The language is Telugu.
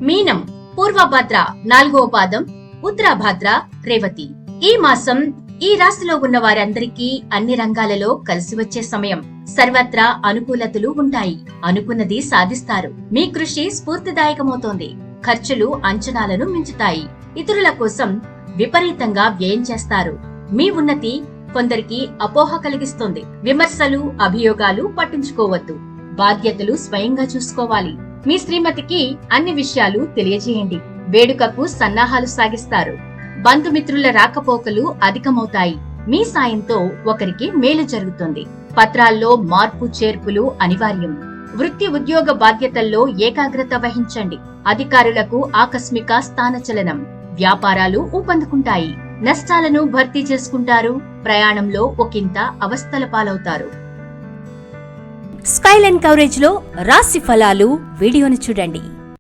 మీనం, పూర్వభద్ర 4వ పాదం, ఉత్తరాభద్ర, రేవతి. ఈ మాసం ఈ రాశిలో ఉన్న వారందరికీ అన్ని రంగాలలో కలిసి వచ్చే సమయం. సర్వత్రా అనుకూలతలు ఉంటాయి. అనుకున్నది సాధిస్తారు. మీ కృషి స్ఫూర్తిదాయకమవుతోంది. ఖర్చులు అంచనాలను మించుతాయి. ఇతరుల కోసం విపరీతంగా వ్యయం చేస్తారు. మీ ఉన్నతి కొందరికి అపోహ కలిగిస్తుంది. విమర్శలు, అభియోగాలు పట్టించుకోవద్దు. బాధ్యతలు స్వయంగా చూసుకోవాలి. మీ శ్రీమతికి అన్ని విషయాలు తెలియజేయండి. వేడుకకు సన్నాహాలు సాగిస్తారు. బంధుమిత్రుల రాకపోకలు అధికమవుతాయి. మీ సాయంతో ఒకరికి మేలు జరుగుతుంది. పత్రాల్లో మార్పు చేర్పులు అనివార్యం. వృత్తి ఉద్యోగ బాధ్యతల్లో ఏకాగ్రత వహించండి. అధికారులకు ఆకస్మిక స్థానచలనం. వ్యాపారాలు ఊపందుకుంటాయి. నష్టాలను భర్తీ చేసుకుంటారు. ప్రయాణంలో ఒకంత అవస్థల పాలవుతారు. స్కైలైన్ కవరేజ్ లో రాశి ఫలాలు వీడియోను చూడండి.